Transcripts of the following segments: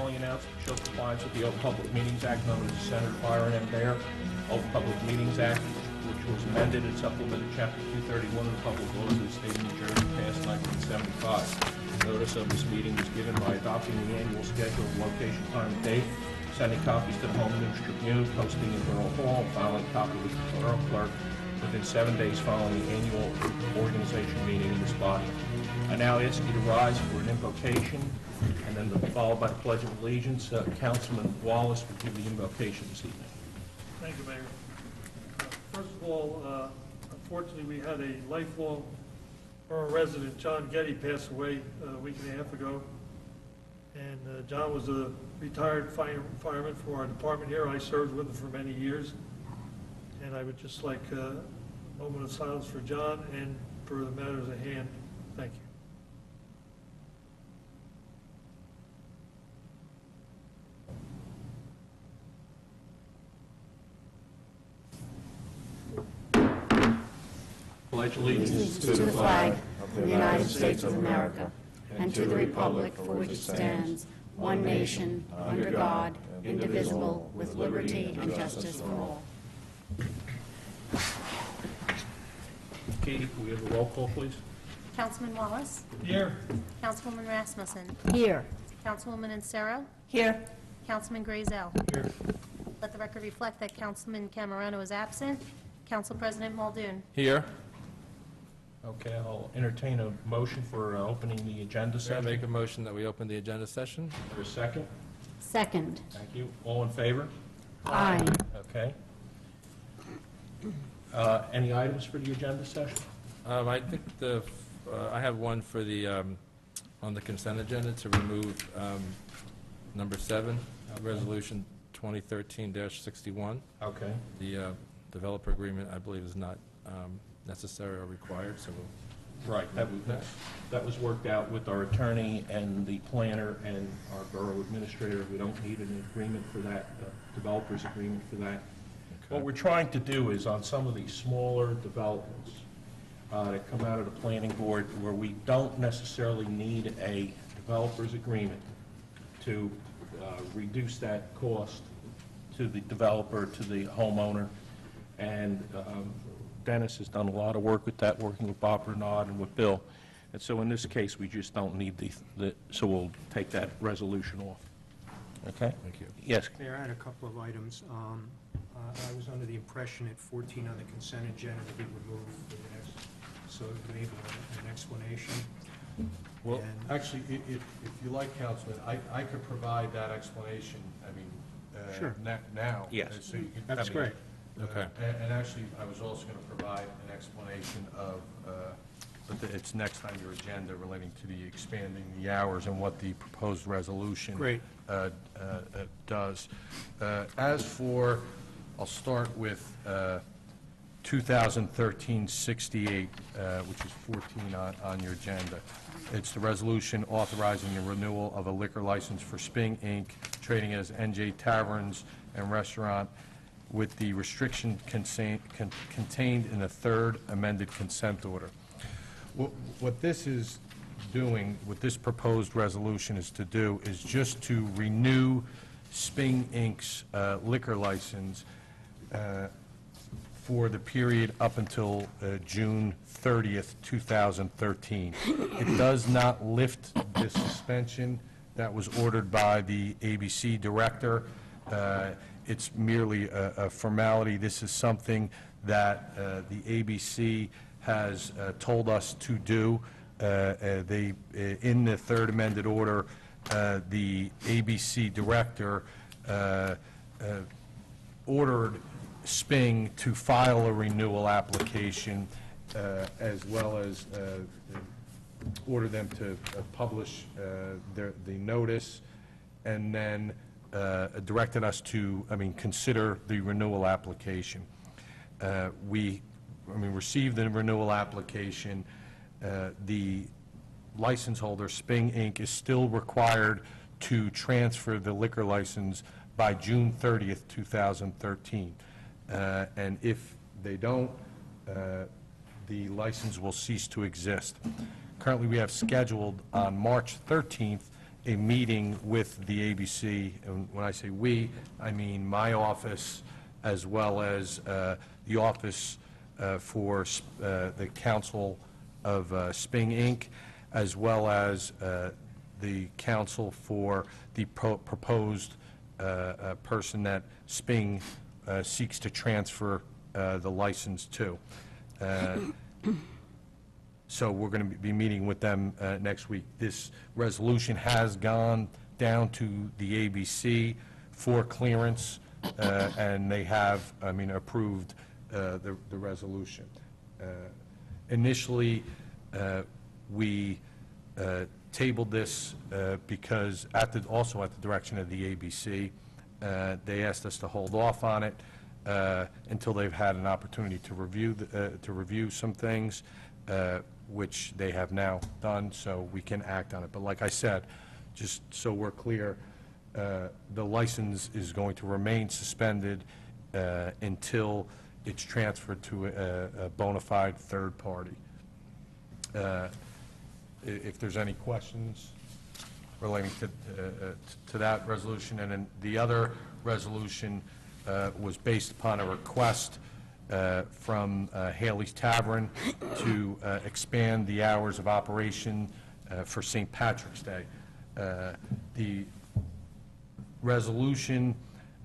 following announcement show compliance with the Open Public Meetings Act known as the Senator Fire and Bear. Open Public Meetings Act, which was amended and supplemented Chapter 231 of the Public Laws of the State of New Jersey, passed 1975. Notice of this meeting was given by adopting the annual schedule of location, time, and date, sending copies to the Home News Tribune, posting in Borough Hall, filing a copy with the Borough Clerk within 7 days following the annual organization meeting in this body. I now ask you to rise for an invocation, and then followed by the Pledge of Allegiance. Councilman Wallace will give the invocation this evening. Thank you, Mayor. First of all, unfortunately, we had a lifelong borough resident, John Getty, pass away a week and a half ago. And John was a retired fireman for our department here. I served with him for many years. And I would just like a moment of silence for John and for the matters at hand. Thank you. Pledge allegiance to the flag of the United States of America and to the republic for which it stands, one nation, under God, indivisible, with liberty and justice for all. Katie, can we have a roll call, please? Councilman Wallace? Here. Councilwoman Rasmussen? Here. Councilwoman Insero? Here. Councilman Grazel? Here. Let the record reflect that Councilman Camerano is absent. Council President Muldoon? Here. Okay, I'll entertain a motion for opening the agenda I session. make a motion that we open the agenda session. For a second. Second. Thank you. All in favor? Aye. Okay. Any items for the agenda session? I think I have one for the, on the consent agenda to remove number 7, Resolution 2013-61. Okay. The developer agreement, I believe, is not necessary or required, so we'll... Right, that was worked out with our attorney and the planner and our borough administrator. We don't need an agreement for that, developer's agreement for that. Okay. What we're trying to do is on some of these smaller developments that come out of the planning board where we don't necessarily need a developer's agreement to reduce that cost to the developer, to the homeowner, and Dennis has done a lot of work with that, working with Bob Bernard and with Bill. And so in this case, we just don't need so we'll take that resolution off. Okay? Thank you. Yes. Mayor, I had a couple of items. I was under the impression at 14 on the consent agenda to be removed for the next, so maybe an explanation. Well, And- actually, if you like, Councilman, I could provide that explanation, I mean, Sure. now. Yes. So you can, That's great. Okay. And actually, I was also going to provide an explanation of, but it's next on your agenda relating to the expanding the hours and what the proposed resolution Great. Does. As for, I'll start with 2013-68, which is 14 on your agenda. It's the resolution authorizing the renewal of a liquor license for Sping, Inc., trading as NJ Taverns and Restaurant, with the restriction contained in the third amended consent order. What this is doing, what this proposed resolution is to do, is just to renew Sping, Inc.'s liquor license for the period up until June 30th, 2013. It does not lift the suspension that was ordered by the ABC director. It's merely a formality. This is something that the ABC has told us to do. In the third amended order, the ABC director ordered Sping to file a renewal application, as well as order them to publish the notice, and then directed us to, consider the renewal application. We received the renewal application. The license holder, Sping, Inc., is still required to transfer the liquor license by June 30th, 2013. And if they don't, the license will cease to exist. Currently, we have scheduled on March 13th a meeting with the ABC, and when I say we, I mean my office, as well as the office for the Council of Sping, Inc., as well as the council for the proposed person that Sping seeks to transfer the license to. So we're going to be meeting with them next week. This resolution has gone down to the ABC for clearance, and they have, approved the resolution. Initially, we tabled this because also at the direction of the ABC, they asked us to hold off on it until they've had an opportunity to review some things, which they have now done, so we can act on it. But like I said, just so we're clear, the license is going to remain suspended until it's transferred to a bona fide third party. If there's any questions relating to that resolution. And then the other resolution was based upon a request from Haley's Tavern to expand the hours of operation for St. Patrick's Day. The resolution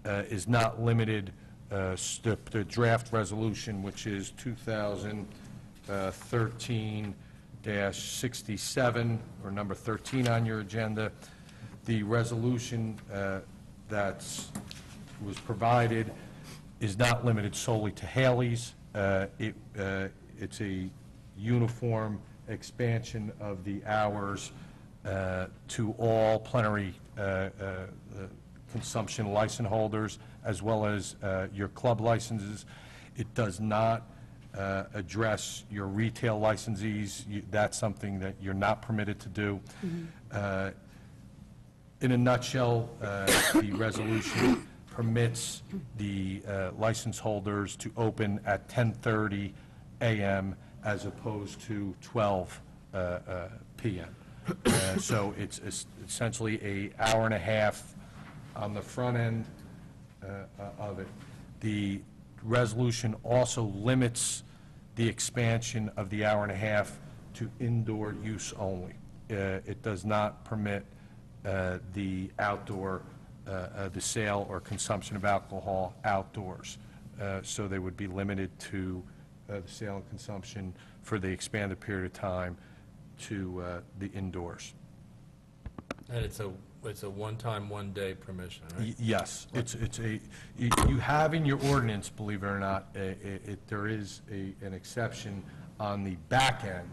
is not limited, the draft resolution, which is 2013-67, or number 13 on your agenda. The resolution that was provided is not limited solely to Haley's. It's a uniform expansion of the hours to all plenary consumption license holders, as well as your club licenses. It does not address your retail licensees. That's something that you're not permitted to do. In a nutshell, the resolution permits the license holders to open at 10:30 a.m. as opposed to 12 p.m. So it's essentially an hour and a half on the front end of it. The resolution also limits the expansion of the hour and a half to indoor use only. It does not permit the outdoor, the sale or consumption of alcohol outdoors. So they would be limited to the sale and consumption for the expanded period of time to the indoors. And it's a one-time, one-day permission, right? Yes, you have in your ordinance, believe it or not, there is an exception on the back end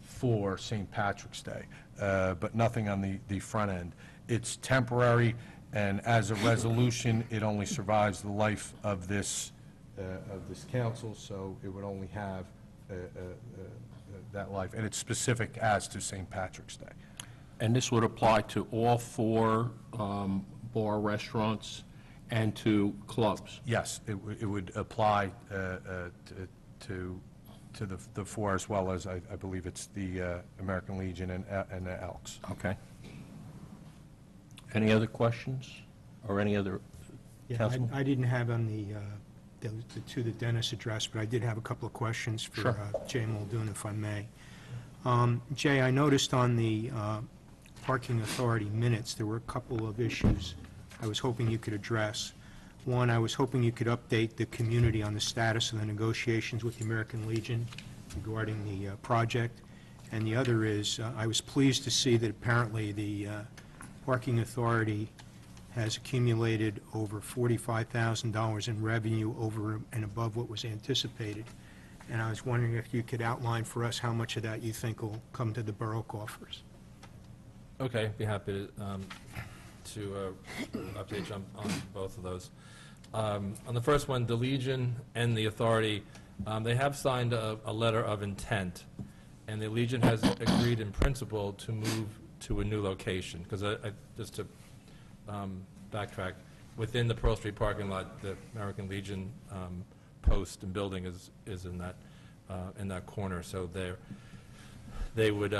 for St. Patrick's Day, but nothing on the front end. It's temporary, and as a resolution, it only survives the life of this council, so it would only have that life, and it's specific as to St. Patrick's Day. And this would apply to all 4 bar restaurants and to clubs? Yes, it would apply to the 4, as well as, I believe it's the American Legion and the Elks. Okay. Any other questions or any other? Yeah, Councilman? I didn't have on the 2 that Dennis addressed, but I did have a couple of questions for Sure. Jay Muldoon, if I may. Jay, I noticed on the Parking Authority minutes, there were a couple of issues I was hoping you could address. One, I was hoping you could update the community on the status of the negotiations with the American Legion regarding the project. And the other is, I was pleased to see that apparently the Parking Authority has accumulated over $45,000 in revenue over and above what was anticipated. And I was wondering if you could outline for us how much of that you think will come to the borough coffers. Okay, be happy to update you on both of those. On the first one, the Legion and the Authority, they have signed a letter of intent, and the Legion has agreed in principle to move to a new location, because just to backtrack, within the Pearl Street parking lot, the American Legion post and building is in that corner, so they would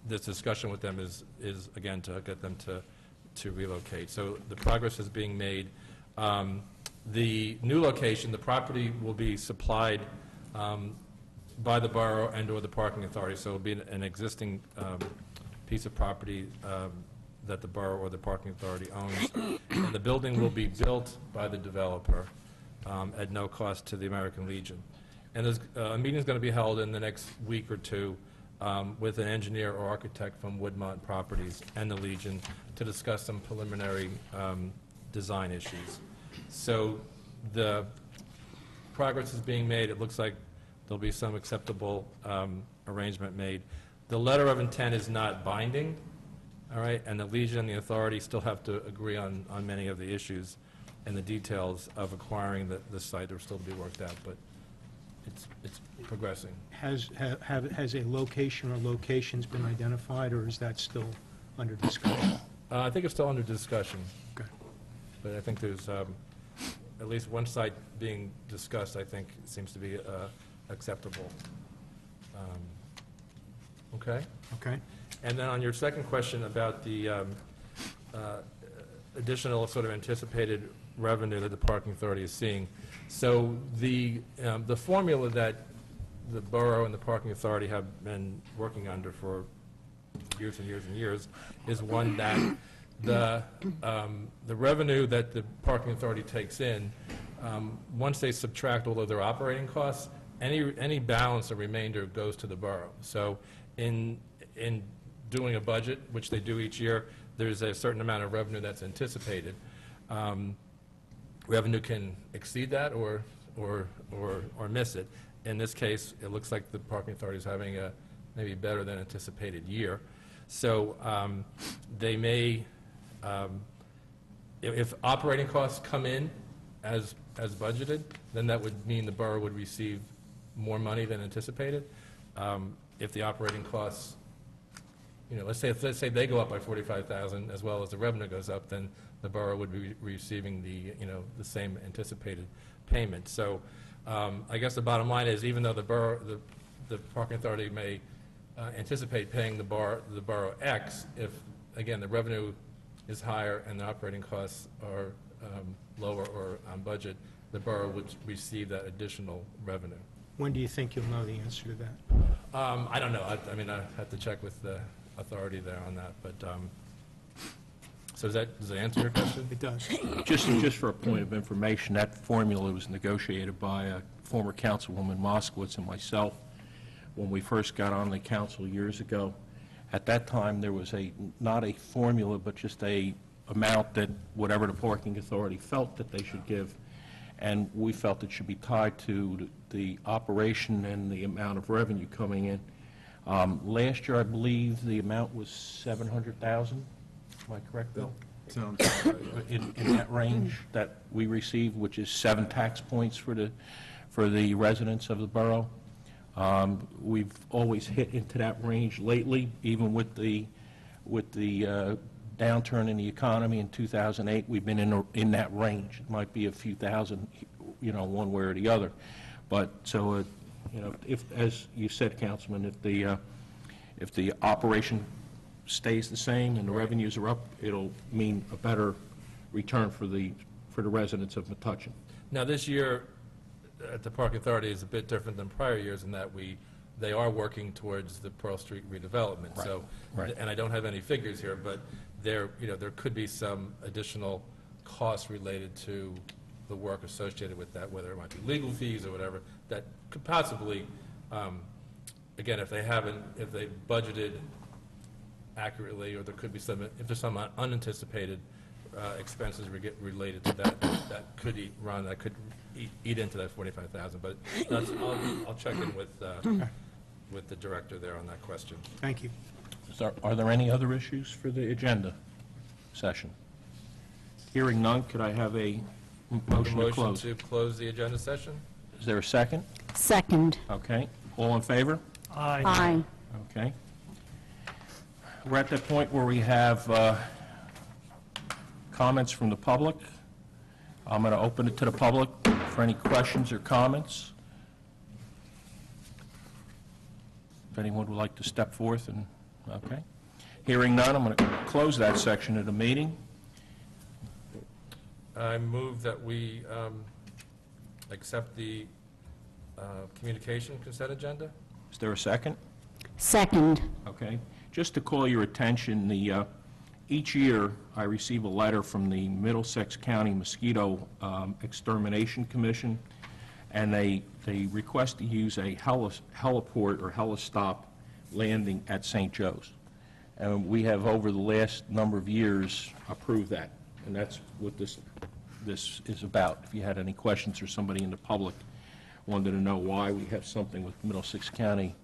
this discussion with them is again, to get them to relocate. So the progress is being made. The new location, the property will be supplied by the borough and/or the parking authority, so it'll be an existing piece of property that the borough or the parking authority owns. And the building will be built by the developer at no cost to the American Legion. And there's a meeting's going to be held in the next week or two with an engineer or architect from Woodmont Properties and the Legion to discuss some preliminary design issues. So the progress is being made. It looks like there'll be some acceptable arrangement made. The letter of intent is not binding, all right, and the Legion and the authority still have to agree on many of the issues and the details of acquiring the site. They're still to be worked out, but it's progressing. Has a location or locations been identified, or is that still under discussion? I think it's still under discussion, Okay. but I think there's at least one site being discussed, I think, seems to be acceptable. Okay? Okay. And then on your second question about the additional sort of anticipated revenue that the parking authority is seeing, so the formula that the borough and the parking authority have been working under for years and years and years is one that the revenue that the parking authority takes in, once they subtract all of their operating costs, any balance or remainder goes to the borough. So in doing a budget, which they do each year, there's a certain amount of revenue that's anticipated. Revenue can exceed that or miss it. In this case, it looks like the parking authority is having a maybe better than anticipated year. So they may, if operating costs come in as budgeted, then that would mean the borough would receive more money than anticipated. If the operating costs, let's say they go up by $45,000 as well as the revenue goes up, then the borough would be receiving the same anticipated payment. So I guess the bottom line is, even though the parking authority may anticipate paying the borough X, if again the revenue is higher and the operating costs are lower or on budget, the borough would receive that additional revenue. When do you think you'll know the answer to that? I don't know. I mean, I have to check with the authority there on that. But so does that answer your question? It does. Just for a point of information, that formula was negotiated by former Councilwoman Moskowitz and myself when we first got on the council years ago. At that time, there was not a formula, but just a amount that whatever the parking authority felt that they should give, and we felt it should be tied to the operation and the amount of revenue coming in. Last year, I believe the amount was $700,000. Am I correct, Bill? Sounds In that range that we received, which is 7 tax points for the residents of the borough. We've always hit into that range lately, even with the downturn in the economy in 2008. We've been in that range. It might be a few thousand, one way or the other. But so, if, as you said, Councilman, if the operation stays the same and the revenues are up, it'll mean a better return for the residents of Metuchen. Now, this year at the Park Authority is a bit different than prior years in that they are working towards the Pearl Street redevelopment. Right. So, Right. And I don't have any figures here, but there could be some additional costs related to the work associated with that, whether it might be legal fees or whatever, that could possibly, again, if they budgeted accurately, or there could be if there's some unanticipated expenses related to that could eat into that $45,000. But I'll check in with the director there on that question. Thank you. Are there any other issues for the agenda session? Hearing none, could I have a motion to close? To close the agenda session? Is there a second? Second. Okay. All in favor? Aye. Aye. Okay. We're at that point where we have comments from the public. I'm going to open it to the public for any questions or comments. If anyone would like to step forth and Okay. Hearing none, I'm going to close that section of the meeting. I move that we accept the communication consent agenda. Is there a second? Second. Okay. Just to call your attention, each year I receive a letter from the Middlesex County Mosquito Extermination Commission, and they request to use a heliport or helistop landing at St. Joe's. And we have, over the last number of years, approved that. And that's what this is about. If you had any questions or somebody in the public wanted to know why we have something with Middlesex County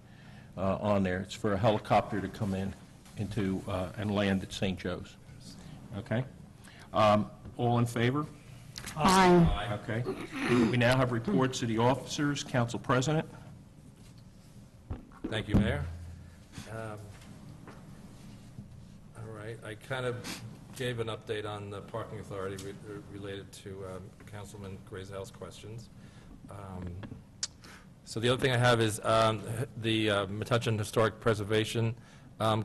on there, it's for a helicopter to come into and land at St. Joe's. Okay? All in favor? Aye. Okay. We now have reports of the officers. Council President? Thank you, Mayor. All right, I kind of gave an update on the parking authority related to Councilman Grazel's questions. So the other thing I have is the Metuchen Historic Preservation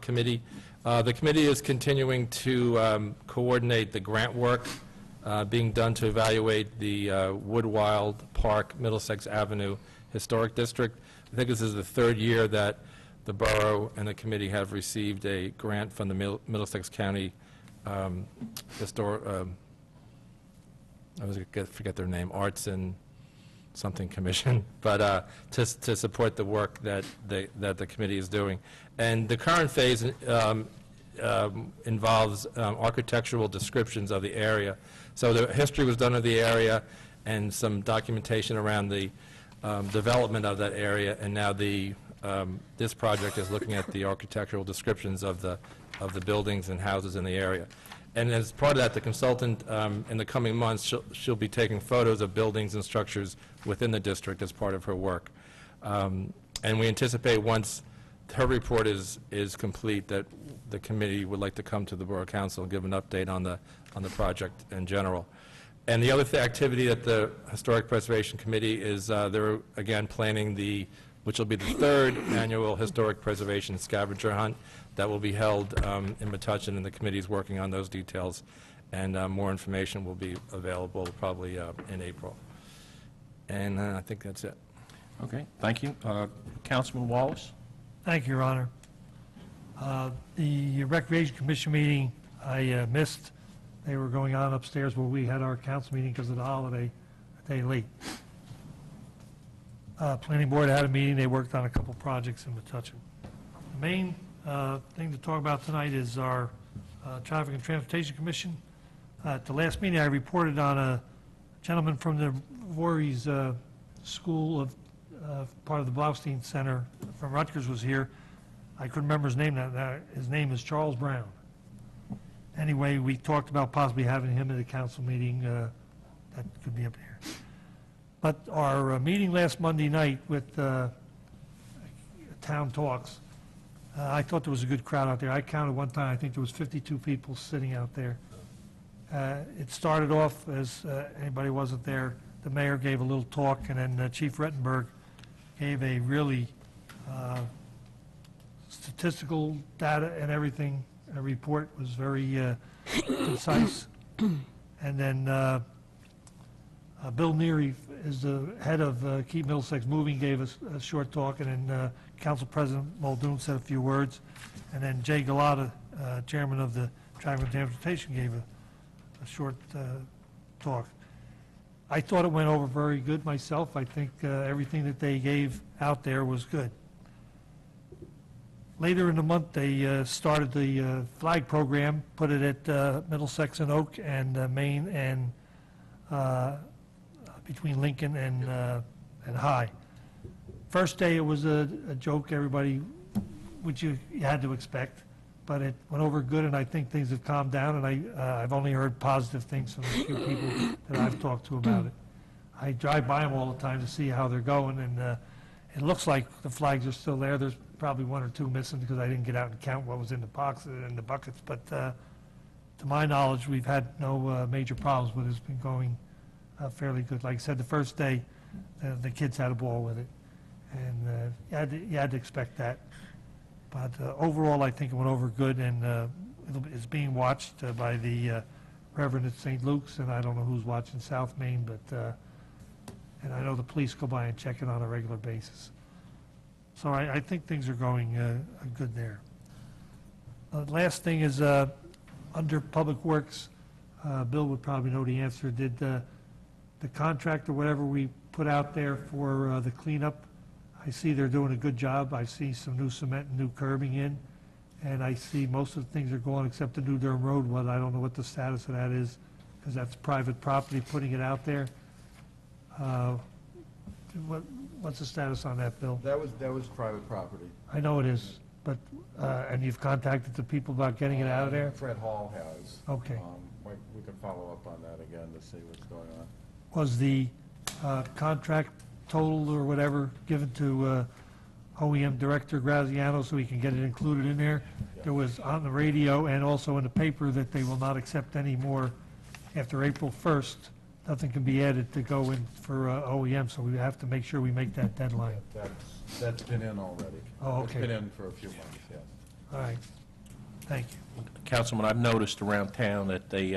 Committee. The committee is continuing to coordinate the grant work being done to evaluate the Woodwild Park, Middlesex Avenue Historic District. I think this is the third year that the borough and the committee have received a grant from the Middlesex County I was going to forget their name, Arts and something Commission, but to support the work that the committee is doing. And the current phase involves architectural descriptions of the area. So the history was done of the area and some documentation around the development of that area, and now this project is looking at the architectural descriptions of the buildings and houses in the area. And as part of that, the consultant, in the coming months, she'll be taking photos of buildings and structures within the district as part of her work. And we anticipate once her report is complete, that the committee would like to come to the Borough Council and give an update on the project in general. And the other activity that the Historic Preservation Committee is, they're again planning which will be the third annual Historic Preservation Scavenger Hunt that will be held in Metuchen, and the committee is working on those details, and more information will be available probably in April. And I think that's it. Okay, thank you. Councilman Wallace? Thank you, Your Honor. The Recreation Commission meeting I missed. They were going on upstairs, but we had our council meeting because of the holiday a day late. Planning Board had a meeting. They worked on a couple projects in Metuchen. The main thing to talk about tonight is our Traffic and Transportation Commission. At the last meeting, I reported on a gentleman from the Voorhees School of part of the Blaustein Center from Rutgers was here. I couldn't remember his name now. His name is Charles Brown. Anyway, we talked about possibly having him at a council meeting. That could be up here. But our meeting last Monday night with Town Talks, I thought there was a good crowd out there. I counted one time, I think there was 52 people sitting out there. It started off as anybody wasn't there. The mayor gave a little talk, and then Chief Rettenberg gave a really statistical data and everything. A report was very concise. And then Bill Neary is the head of Keep Middlesex Moving, gave us a short talk, and then Council President Muldoon said a few words, and then Jay Galata, chairman of the Traffic and Transportation, gave a short talk. I thought it went over very good myself. I think everything that they gave out there was good. Later in the month, they started the flag program, put it at Middlesex and Oak and Main and between Lincoln and High. First day, it was a joke, everybody, which you had to expect, but it went over good, and I think things have calmed down, and I've only heard positive things from a few people that I've talked to about it. I drive by them all the time to see how they're going, and it looks like the flags are still there. There's probably one or two missing because I didn't get out and count what was in the boxes and the buckets, but to my knowledge, we've had no major problems, but it's been going fairly good. Like I said, the first day, the kids had a ball with it, and you had to expect that. But overall, I think it went over good, and it's being watched by the Reverend at St. Luke's, and I don't know who's watching South Main, but, and I know the police go by and check it on a regular basis. So I think things are going good there. Last thing is, under Public Works, Bill would probably know the answer, did the contract or whatever we put out there for the cleanup, I see they're doing a good job. I see some new cement and new curbing in, and I see most of the things are going except the New Durham Road one. I don't know what the status of that is, because that's private property putting it out there. What's the status on that, Bill? That was private property. I know it is, but, and you've contacted the people about getting it out of there? Fred Hall has. Okay. We can follow up on that again to see what's going on. Was the contract total or whatever given to OEM Director Graziano so we can get it included in there? There was on the radio and also in the paper that they will not accept any more after April 1st. Nothing can be added to go in for OEM, so we have to make sure we make that deadline. That's been in already. Oh, okay. It's been in for a few months, yes. All right. Thank you. Councilman, I've noticed around town that they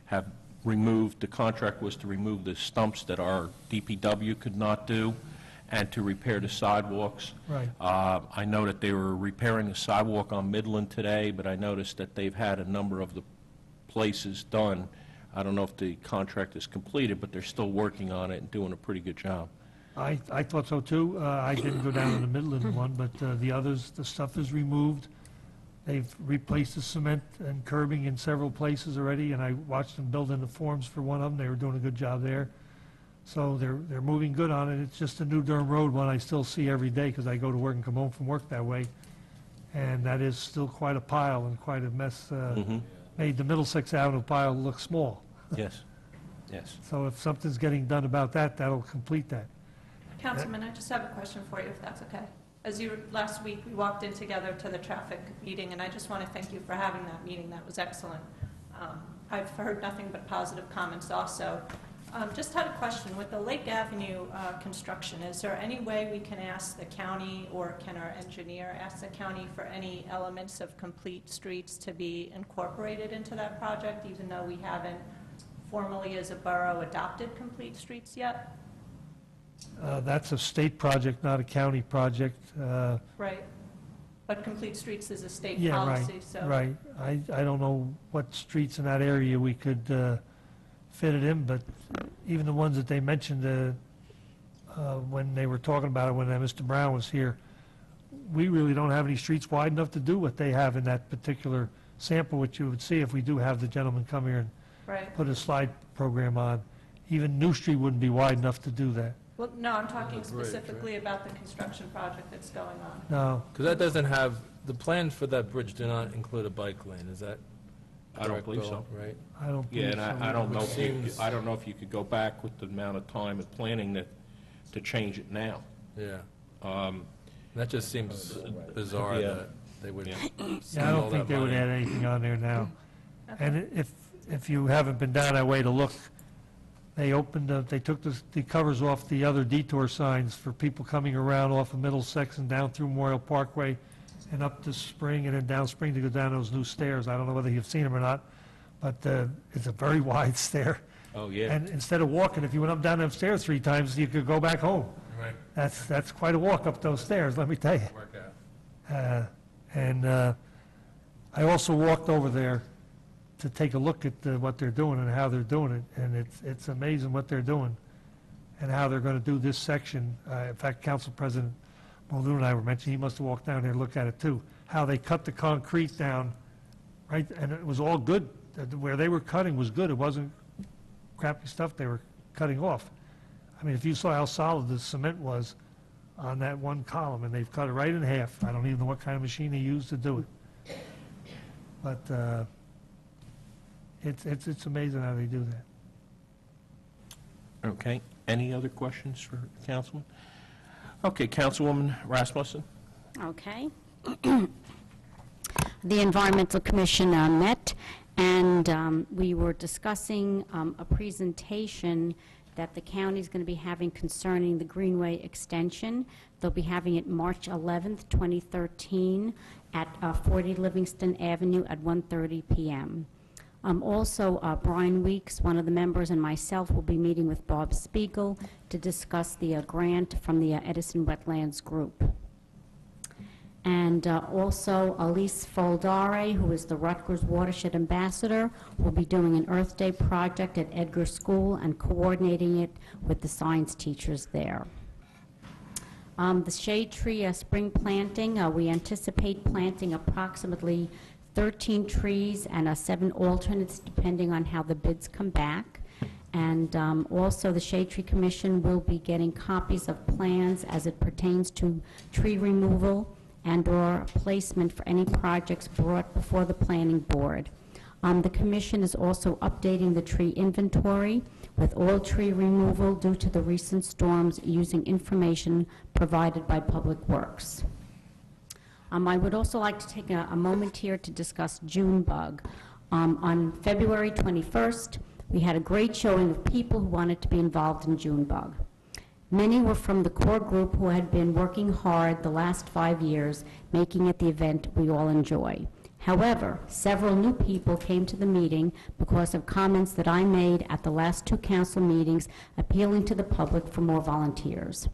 have removed, the contract was to remove the stumps that our DPW could not do and to repair the sidewalks. Right. I know that they were repairing the sidewalk on Midland today, but I noticed that they've had a number of the places done. I don't know if the contract is completed, but they're still working on it and doing a pretty good job. I thought so too. I didn't go down to the Midland one, but the others, the stuff is removed. They've replaced the cement and curbing in several places already, and I watched them build in the forms for one of them. They were doing a good job there. So they're moving good on it. It's just the New Durham Road one I still see every day because I go to work and come home from work that way. And that is still quite a pile and quite a mess. Made the Middlesex Avenue pile look small. Yes, yes. So if something's getting done about that, that'll complete that. Councilman, I just have a question for you, if that's okay. Last week, we walked in together to the traffic meeting, and I just want to thank you for having that meeting. That was excellent. I've heard nothing but positive comments also. Just had a question. With the Lake Avenue construction, is there any way we can ask the county, or can our engineer ask the county for any elements of complete streets to be incorporated into that project, even though we haven't formally as a borough adopted complete streets yet? That's a state project, not a county project. Right. But complete streets is a state Yeah, policy, right, so. right. I don't know what streets in that area we could fit it in, but even the ones that they mentioned when they were talking about it, when Mr. Brown was here, we really don't have any streets wide enough to do what they have in that particular sample, which you would see if we do have the gentleman come here and Right. put a slide program on. Even New Street wouldn't be wide enough to do that. Well, no, I'm talking specifically about the construction project that's going on. No. Because that doesn't have, the plans for that bridge do not include a bike lane, is that I don't correct, believe Bill? so. Right? I don't Yeah, believe and so. I don't know Which if you, seems- I don't know if you could go back with the amount of time of planning to change it now. Yeah. That just seems bizarre Yeah. that they would. Yeah. Yeah, I don't think they would add anything on there now. And if you haven't been down that way to look, they took the covers off the other detour signs for people coming around off of Middlesex and down through Memorial Parkway and up to Spring and then down Spring to go down those new stairs. I don't know whether you've seen them or not, but it's a very wide stair. Oh, yeah. And instead of walking, if you went up and down them stairs 3 times, you could go back home. Right. That's quite a walk up those stairs, let me tell you. Work out. And I also walked over there to take a look at what they're doing and how they're doing it, and it's amazing what they're doing and how they're going to do this section. In fact, Council President Muldoon and I were mentioning, he must have walked down there and looked at it too, how they cut the concrete down, right, and it was all good. Where they were cutting was good. It wasn't crappy stuff they were cutting off. I mean, if you saw how solid the cement was on that one column, and they've cut it right in half. I don't even know what kind of machine they used to do it. But it's amazing how they do that. Okay. Any other questions for Councilman? Okay, Councilwoman Rasmussen? Okay. The Environmental Commission met, and we were discussing a presentation that the county is going to be having concerning the Greenway extension. They'll be having it March 11th, 2013, at 40 Livingston Avenue at 1:30 p.m. Also, Brian Weeks, one of the members, and myself will be meeting with Bob Spiegel to discuss the grant from the Edison Wetlands Group. And also, Elise Foldare, who is the Rutgers Watershed Ambassador, will be doing an Earth Day project at Edgar School and coordinating it with the science teachers there. The shade tree spring planting, we anticipate planting approximately 13 trees and 7 alternates, depending on how the bids come back. And also, the Shade Tree Commission will be getting copies of plans as it pertains to tree removal and/or placement for any projects brought before the Planning Board. The Commission is also updating the tree inventory with all tree removal due to the recent storms using information provided by Public Works. I would also like to take a moment here to discuss Junebug. On February 21st, we had a great showing of people who wanted to be involved in Junebug. Many were from the core group who had been working hard the last 5 years, making it the event we all enjoy. However, several new people came to the meeting because of comments that I made at the last 2 council meetings appealing to the public for more volunteers.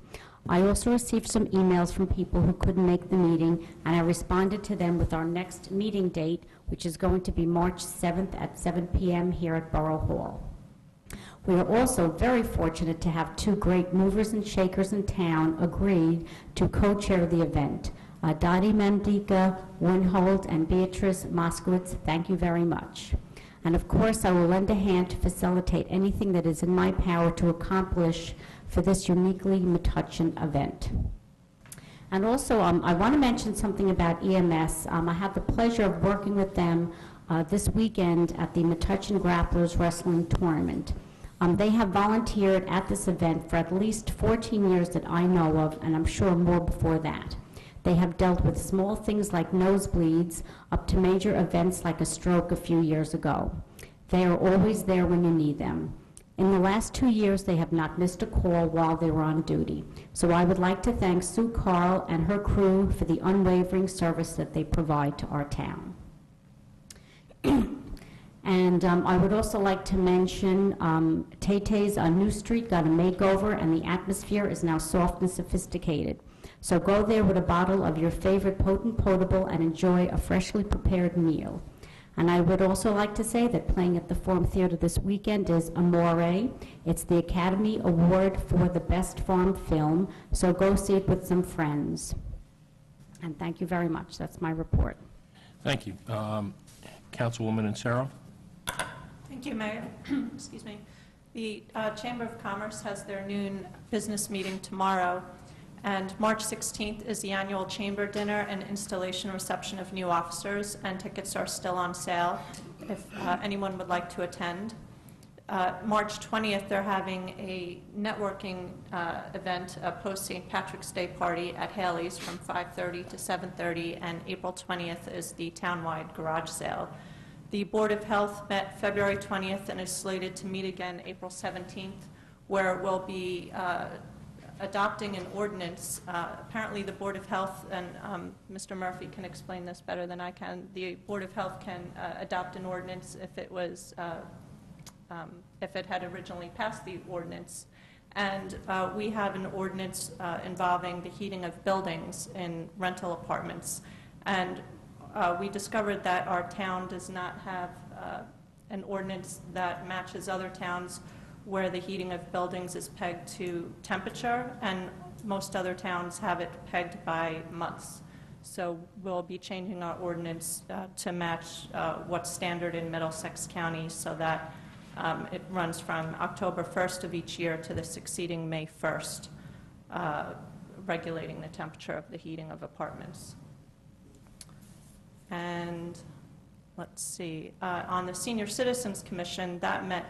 I also received some emails from people who couldn't make the meeting, and I responded to them with our next meeting date, which is going to be March 7th at 7 p.m. here at Borough Hall. We are also very fortunate to have 2 great movers and shakers in town agreed to co-chair the event. Dottie Mendika Winhold and Beatrice Moskowitz, thank you very much. And of course, I will lend a hand to facilitate anything that is in my power to accomplish for this uniquely Metuchen event. And also, I want to mention something about EMS. I had the pleasure of working with them this weekend at the Metuchen Grapplers Wrestling Tournament. They have volunteered at this event for at least 14 years that I know of, and I'm sure more before that. They have dealt with small things like nosebleeds up to major events like a stroke a few years ago. They are always there when you need them. In the last 2 years, they have not missed a call while they were on duty. So I would like to thank Sue Carl and her crew for the unwavering service that they provide to our town. And I would also like to mention Tay-Tay's on New Street got a makeover, and the atmosphere is now soft and sophisticated. So go there with a bottle of your favorite potent potable and enjoy a freshly prepared meal. And I would also like to say that playing at the Forum Theater this weekend is Amore. It's the Academy Award for the Best Foreign Film, so go see it with some friends. And thank you very much. That's my report. Thank you. Councilwoman Insero? Thank you, Mayor. Excuse me. The Chamber of Commerce has their noon business meeting tomorrow, and March 16th is the annual chamber dinner and installation reception of new officers, and tickets are still on sale if anyone would like to attend. March 20th, they're having a networking event, a post-St. Patrick's Day party at Haley's from 5:30 to 7:30, and April 20th is the townwide garage sale. The Board of Health met February 20th and is slated to meet again April 17th, where we'll be adopting an ordinance. Apparently, the Board of Health, and Mr. Murphy can explain this better than I can, the Board of Health can adopt an ordinance if it was if it had originally passed the ordinance. And we have an ordinance involving the heating of buildings in rental apartments. And we discovered that our town does not have an ordinance that matches other towns where the heating of buildings is pegged to temperature, and most other towns have it pegged by months. So we'll be changing our ordinance to match what's standard in Middlesex County, so that it runs from October 1st of each year to the succeeding May 1st, regulating the temperature of the heating of apartments. And let's see, on the Senior Citizens Commission, that met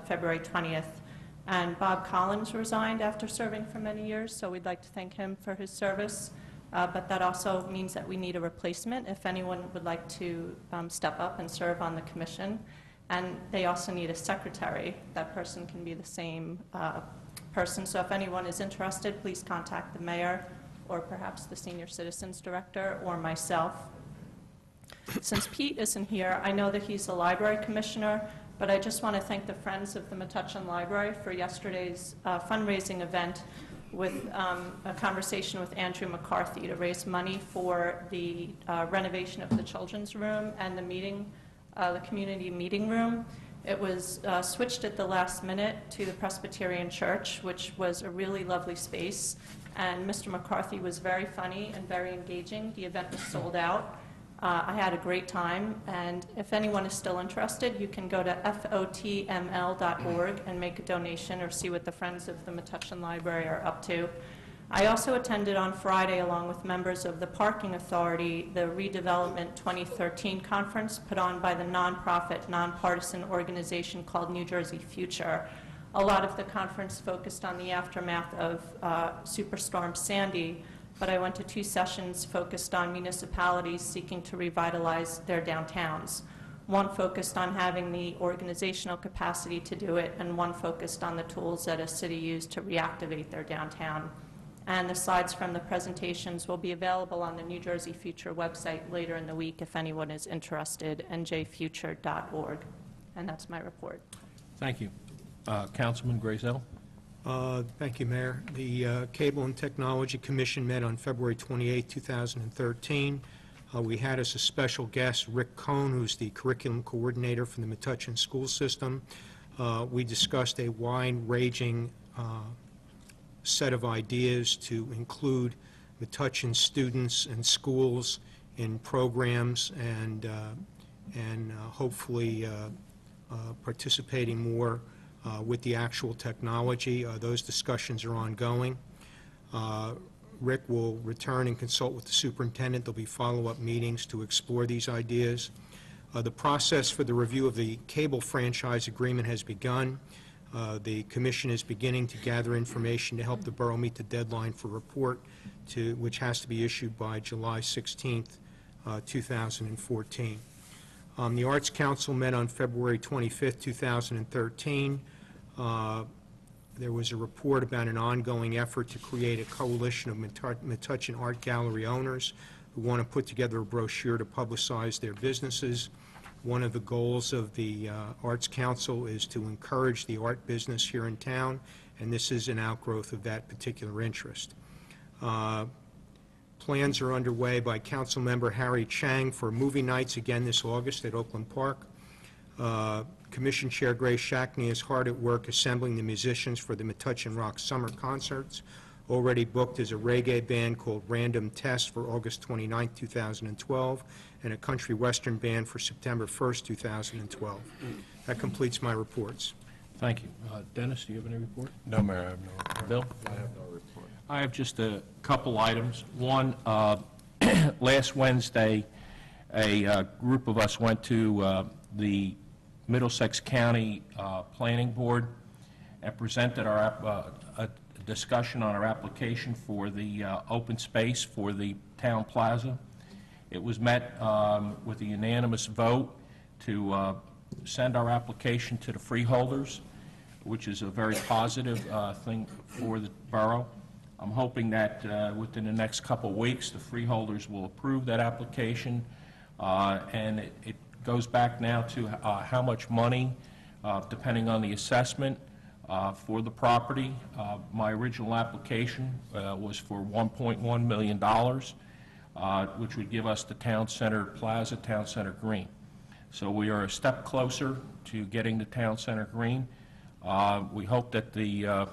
February 20th, and Bob Collins resigned after serving for many years, so we'd like to thank him for his service. But that also means that we need a replacement if anyone would like to step up and serve on the commission. and they also need a secretary. That person can be the same person, so if anyone is interested, please contact the mayor or perhaps the senior citizens director or myself. Since Pete isn't here, I know that he's the library commissioner, but I just want to thank the Friends of the Metuchen Library for yesterday's fundraising event with a conversation with Andrew McCarthy to raise money for the renovation of the children's room and the community meeting room. It was switched at the last minute to the Presbyterian Church, which was a really lovely space, and Mr. McCarthy was very funny and very engaging. The event was sold out. I had a great time, and if anyone is still interested, you can go to fotml.org and make a donation or see what the Friends of the Metuchen Library are up to. I also attended on Friday, along with members of the Parking Authority, the Redevelopment 2013 conference put on by the nonprofit, nonpartisan organization called New Jersey Future. A lot of the conference focused on the aftermath of Superstorm Sandy, but I went to 2 sessions focused on municipalities seeking to revitalize their downtowns. One focused on having the organizational capacity to do it, and one focused on the tools that a city used to reactivate their downtown. And the slides from the presentations will be available on the New Jersey Future website later in the week if anyone is interested, njfuture.org. And that's my report. Thank you. Councilman Grazel? Thank you, Mayor. The Cable and Technology Commission met on February 28, 2013. We had as a special guest Rick Cohn, who's the curriculum coordinator for the Metuchen school system. We discussed a wide-ranging set of ideas to include Metuchen students and schools in programs and hopefully participating more with the actual technology. Those discussions are ongoing. Rick will return and consult with the superintendent. There'll be follow-up meetings to explore these ideas. The process for the review of the cable franchise agreement has begun. The commission is beginning to gather information to help the borough meet the deadline for report, which has to be issued by July 16th, 2014. The Arts Council met on February 25th, 2013. There was a report about an ongoing effort to create a coalition of Metuchen art gallery owners who want to put together a brochure to publicize their businesses. One of the goals of the Arts Council is to encourage the art business here in town, and this is an outgrowth of that particular interest. Plans are underway by Councilmember Harry Chang for movie nights again this August at Oakland Park. Commission Chair Grace Shackney is hard at work assembling the musicians for the Metuchen Rock Summer Concerts. Already booked is a reggae band called Random Test for August 29, 2012, and a country western band for September 1st, 2012. That completes my reports. Thank you. Dennis, do you have any report? No, Mayor, I have no report. Bill? I have no report. I have just a couple items. One, last Wednesday, a group of us went to the Middlesex County Planning Board and presented a discussion on our application for the open space for the town plaza. It was met with a unanimous vote to send our application to the freeholders, which is a very positive thing for the borough. I'm hoping that within the next couple of weeks, the freeholders will approve that application, and it goes back now to how much money, depending on the assessment, for the property. My original application was for $1.1 million, which would give us the town center plaza, town center green. So we are a step closer to getting the town center green. We hope that the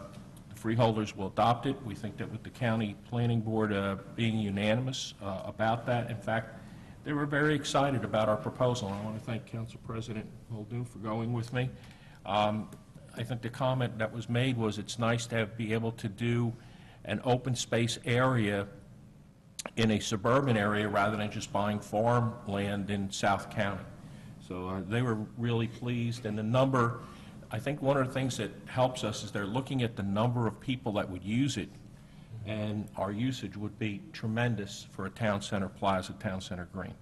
freeholders will adopt it. We think that with the county planning board being unanimous about that, in fact, they were very excited about our proposal. I want to thank Council President Muldoon for going with me. I think the comment that was made was it's nice to be able to do an open space area in a suburban area rather than just buying farmland in South County. So they were really pleased, and the number, I think one of the things that helps us is they're looking at the number of people that would use it, and our usage would be tremendous for a town center plaza, town center green.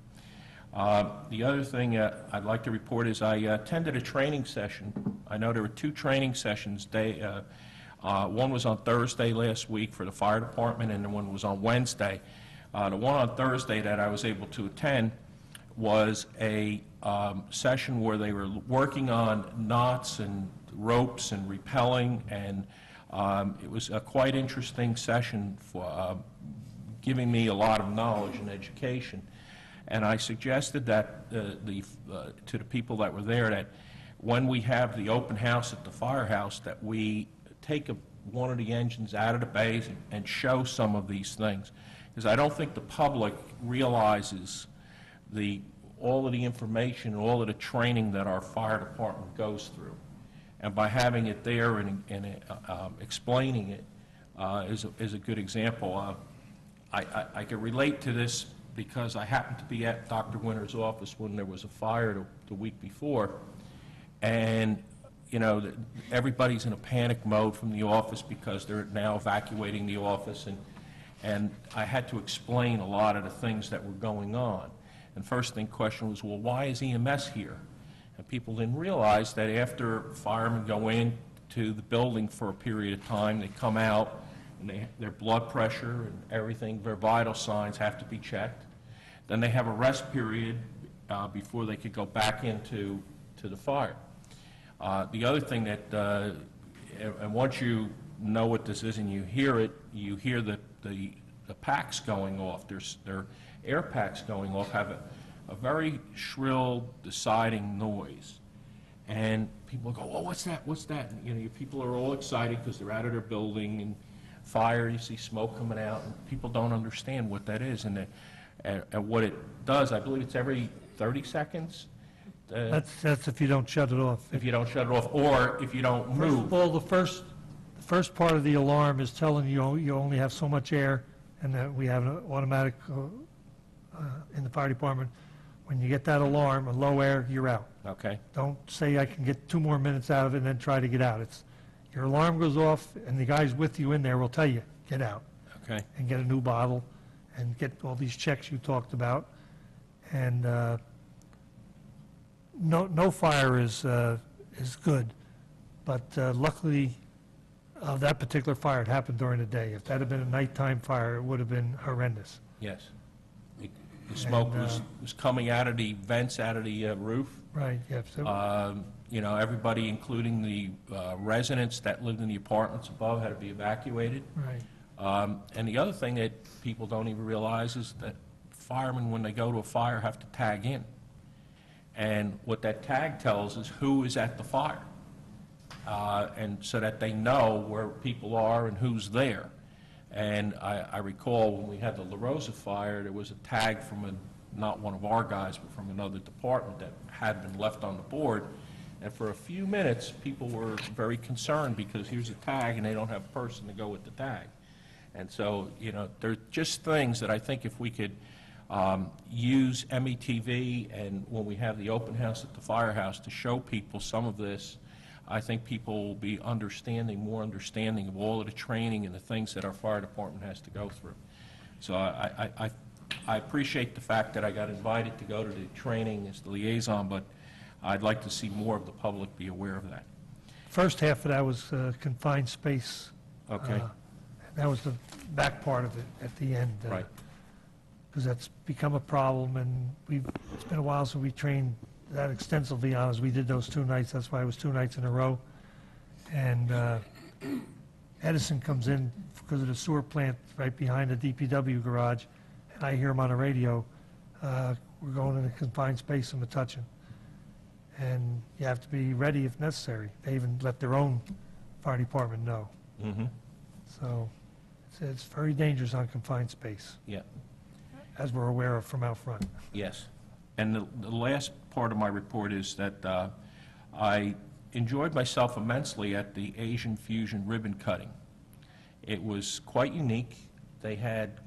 The other thing I'd like to report is I attended a training session. I know there were 2 training sessions. One was on Thursday last week for the fire department, and the one was on Wednesday. The one on Thursday that I was able to attend was a session where they were working on knots and ropes and rappelling, and it was a quite interesting session for giving me a lot of knowledge and education. And I suggested that to the people that were there that when we have the open house at the firehouse, that we take one of the engines out of the bays and show some of these things. Because I don't think the public realizes all of the information and all of the training that our fire department goes through. And by having it there and explaining it is a good example. I can relate to this because I happened to be at Dr. Winter's office when there was a fire the week before, and you know, everybody's in a panic mode from the office because they're now evacuating the office, and I had to explain a lot of the things that were going on. And first thing question was, well, why is EMS here? And people didn't realize that after firemen go into the building for a period of time, they come out, and their blood pressure and everything, their vital signs have to be checked. Then they have a rest period before they could go back into the fire. The other thing that, and once you know what this is and you hear it, you hear the packs going off. Their air packs going off have a very shrill, deciding noise. And people go, oh, what's that? What's that? And, you know, people are all excited because they're out of their building, and fire, you see smoke coming out, and people don't understand what that is. And what it does, I believe it's every 30 seconds. That's if you don't shut it off. If you don't shut it off, or if you don't First move. of all, the first part of the alarm is telling you you only have so much air, and that we have an automatic in the fire department. When you get that alarm, a low air, you're out. Okay. Don't say I can get 2 more minutes out of it and then try to get out. It's your alarm goes off, and the guys with you in there will tell you, get out. Okay. And get a new bottle, and get all these checks you talked about. And no fire is good, but luckily, that particular fire, it happened during the day. If that had been a nighttime fire, it would have been horrendous. Yes. The smoke was coming out of the vents, out of the roof. Right, yeah. So, You know, everybody, including the residents that lived in the apartments above, had to be evacuated. right. And the other thing that people don't even realize is that firemen, when they go to a fire, have to tag in. And what that tag tells is who is at the fire, and so that they know where people are and who's there. And I recall when we had the La Rosa fire, there was a tag from not one of our guys, but from another department that had been left on the board. And for a few minutes, people were very concerned because here's a tag and they don't have a person to go with the tag. And so, you know, they're just things that I think if we could use METV and when we have the open house at the firehouse to show people some of this, I think people will be more understanding of all of the training and the things that our fire department has to go through. So I appreciate the fact that I got invited to go to the training as the liaison, but I'd like to see more of the public be aware of that. First half of that was confined space. Okay. That was the back part of it at the end. Right. Because that's become a problem, and it's been a while since we trained that extensively on as we did those 2 nights. That's why it was 2 nights in a row. And Edison comes in because of the sewer plant right behind the DPW garage, and I hear him on the radio, we're going in a confined space in Metuchen. And you have to be ready if necessary. They even let their own fire department know. Mm-hmm. So it's very dangerous on confined space, Yeah. as we're aware of from out front. Yes. And the last part of my report is that I enjoyed myself immensely at the Asian Fusion ribbon cutting. It was quite unique. They had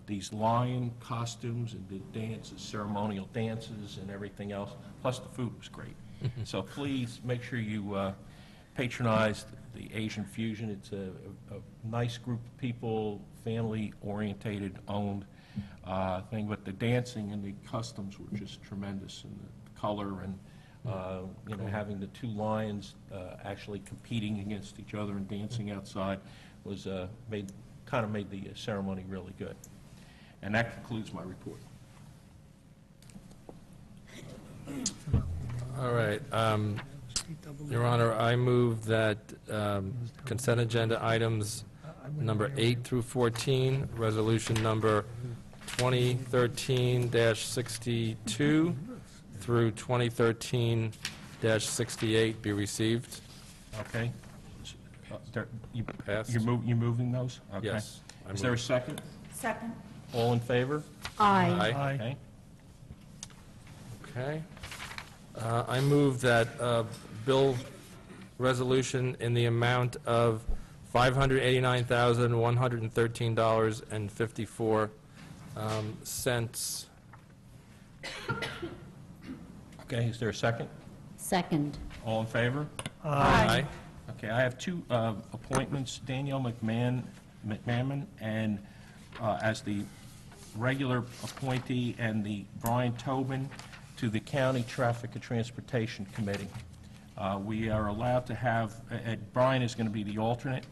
these lion costumes and did dances, ceremonial dances and everything else, plus the food was great. So please make sure you patronize the Asian Fusion. It's a nice group of people, family-orientated, owned, thing, but the dancing and the customs were just tremendous, and the color and, having the two lions actually competing against each other and dancing outside was made the ceremony really good. And that concludes my report. All right. Your Honor, I move that consent agenda items number 8 through 14, resolution number 2013-62 through 2013-68 be received. Okay? Passed. You're moving those? Okay. Yes. I Is there a move. second? Second. All in favor? Aye. Okay. Okay. I move that bill resolution in the amount of $589,113.54 Okay, is there a second? Second. All in favor? Aye. Okay, I have two appointments, Danielle McMahon, and as the regular appointee, and the Brian Tobin to the County Traffic and Transportation Committee. We are allowed to have, Brian is going to be the alternate.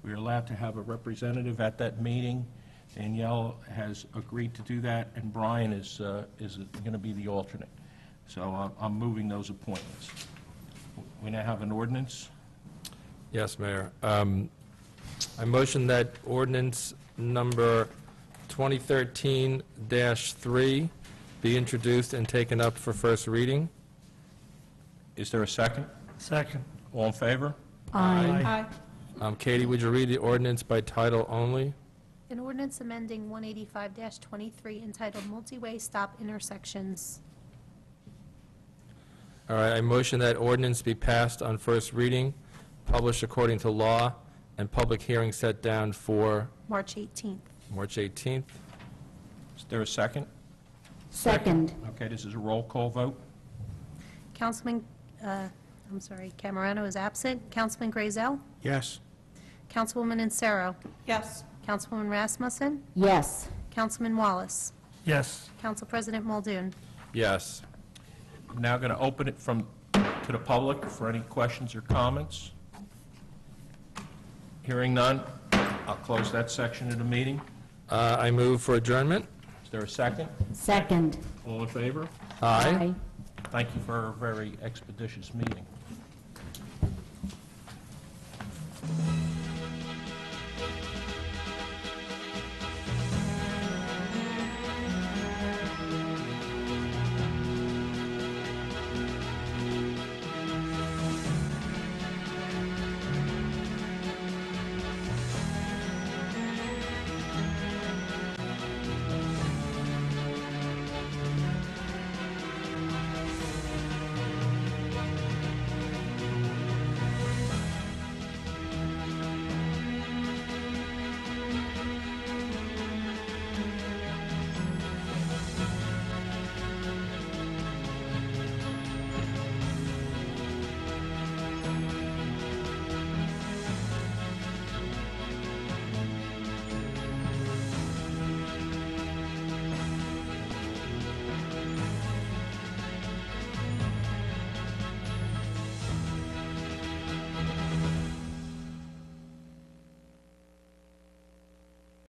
We are allowed to have a representative at that meeting. Danielle has agreed to do that, and Brian is going to be the alternate. So I'm moving those appointments. We now have an ordinance. Yes, Mayor. I motion that ordinance number 2013-3 be introduced and taken up for first reading. Is there a second? Second. All in favor? Aye. Aye. Katie, would you read the ordinance by title only? An ordinance amending 185-23 entitled Multi-Way Stop Intersections. All right, I motion that ordinance be passed on first reading, published according to law, and public hearing set down for March 18th. March 18th. Is there a second? Second. Okay, this is a roll call vote. Camerano is absent. Councilman Grazel? Yes. Councilwoman Insero? Yes. Councilwoman Rasmussen? Yes. Councilman Wallace? Yes. Council President Muldoon? Yes. I'm now going to open it to the public for any questions or comments. Hearing none, I'll close that section of the meeting. I move for adjournment. Is there a second? Second. All in favor? Aye. Thank you for a very expeditious meeting.